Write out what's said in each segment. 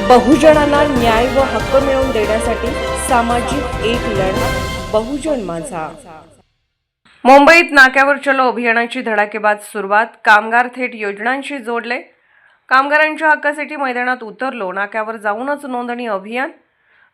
बहुजनांना न्याय व हक्क मिळवून देण्यासाठी सामाजिक एक लढा बहुजन माझा। मुंबईत नाक्यावर चलो अभियानाची धडाकेबाज सुरुवात। कामगार थेट योजनांशी जोडले। कामगारांच्या हक्कासाठी मैदानात उतरलो। नाक्यावर जाऊनच नोंदणी अभियान।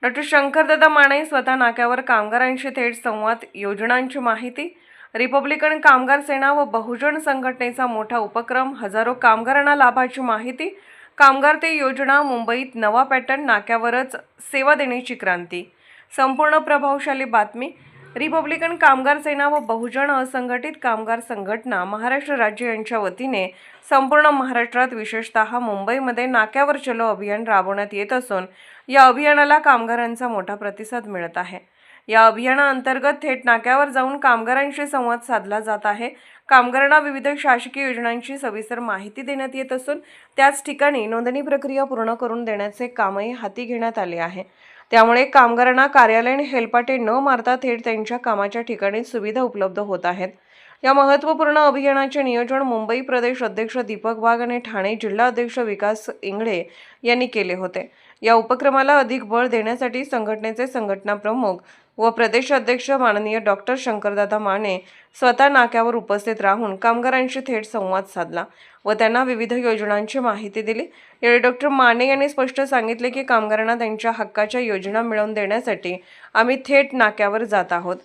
डॉ. शंकरदादा माने स्वतः नाक्यावर कामगारांशी थेट संवाद। योजनांची माहिती। रिपब्लिकन कामगार सेना व बहुजन संघटनेचा मोठा उपक्रम। हजारो कामगारांना लाभाची माहिती। कामगार ते योजना। मुंबईत नवा पॅटर्न। नाक्यावरच सेवा देण्याची क्रांती। संपूर्ण प्रभावशाली बातमी। रिपब्लिकन कामगार सेना व बहुजन असंघटित कामगार संघटना महाराष्ट्र राज्य यांच्या वतीने संपूर्ण महाराष्ट्रात विशेषतः मुंबईमध्ये नाक्यावर चलो अभियान राबवण्यात येत असून या अभियानाला कामगारांचा मोठा प्रतिसाद मिळत आहे। या अभियानाअंतर्गत थेट नाक्यावर जाऊन कामगारांशी संवाद साधला जात आहे। कामगारांना विविध शासकीय योजनांची सविस्तर माहिती देण्यात येत असून त्याच ठिकाणी नोंदणी प्रक्रिया पूर्ण करून देण्याचे कामही हाती घेण्यात आले आहे। त्यामुळे कामगारांना कार्यालयीन हेलपाटे न मारता थेट त्यांच्या कामाच्या ठिकाणी सुविधा उपलब्ध होत आहेत। या महत्त्वपूर्ण अभियानाचे नियोजन मुंबई प्रदेश अध्यक्ष दीपक वाघ आणि ठाणे जिल्हा अध्यक्ष विकास इंगळे यांनी केले होते। या उपक्रमाला अधिक बळ देण्यासाठी संघटनेचे संघटना प्रमुख व प्रदेश अध्यक्ष माननीय डॉ. शंकरदादा माने स्वतः नाक्यावर उपस्थित राहून कामगारांशी थेट संवाद साधला व त्यांना विविध योजनांची माहिती दिली। यावेळी डॉ. माने यांनी स्पष्ट सांगितले की कामगारांना त्यांच्या हक्काच्या योजना मिळवून देण्यासाठी आम्ही थेट नाक्यावर जात आहोत।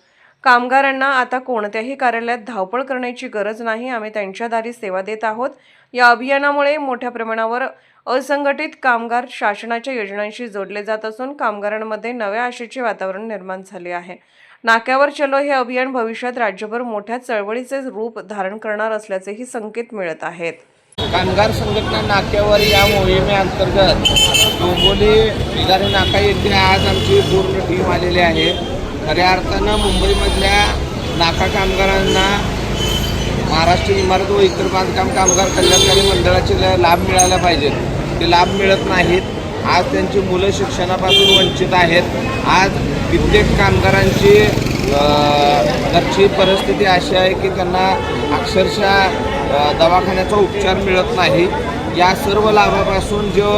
कामगारांना आता कोणत्याही कार्यालयात धावपळ करण्याची गरज नाही। आम्ही त्यांच्या दारी सेवा देत आहोत। या अभियानामुळे मोठ्या प्रमाणावर असंघटित कामगार शासनाच्या योजनांशी जोडले जात असून कामगारांमध्ये नव्या आशेचे वातावरण निर्माण झाले आहे। नाक्यावर चलो हे अभियान भविष्यात राज्यभर मोठ्या चळवळीचे रूप धारण करणार असल्याचेही संकेत मिळत आहेत। कामगार संघटना नाक्यावर या मोहिमेअंतर्गत डोंबिवली बिगारी नाका येथे आज आमची पूर्ण टीम आलेली आहे। खऱ्या अर्थानं मुंबईमधल्या नाका कामगारांना महाराष्ट्र इमारत व इतर बांधकाम कामगार कल्याणकारी मंडळाचे लाभ मिळाला पाहिजेत, ते लाभ मिळत नाहीत। आज त्यांची मुलं शिक्षणापासून वंचित आहेत। आज कित्येक कामगारांची घरची परिस्थिती अशी आहे की त्यांना अक्षरशः दवाखान्याचा उपचार मिळत नाही। या सर्व लाभापासून जो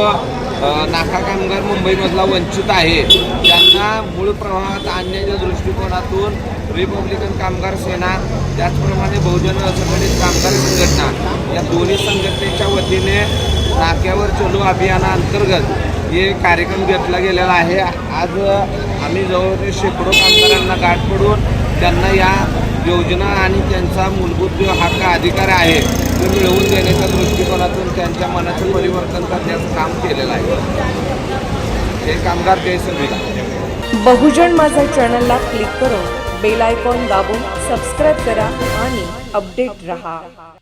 नाका कामगार मुंबईमधला वंचित आहे त्यांना मूळ प्रवाहात आणण्याच्या दृष्टिकोनातून रिपब्लिकन कामगार सेना त्याचप्रमाणे बहुजन असंघटित कामगार संघटना या दोन्ही संघटनेच्या वतीने नाक्यावर चलो अभियानाअंतर्गत हे कार्यक्रम घेतला गेलेला आहे। आज आम्ही जवळजवळ शेकडो कामगारांना गाठ पडून त्यांना या योजना आणि त्यांचा मूलभूत जो हक्क अधिकार आहे तो मिळवून देण्याच्या दृष्टिकोनातून त्यांच्या मनाचं परिवर्तन करण्याचं काम केलेलं आहे। हे कामगार जय संविधान। बहुजन माझा चॅनलला क्लिक करून बेल आयकॉन दाबून सबस्क्राइब करा आणि अपडेट रहा।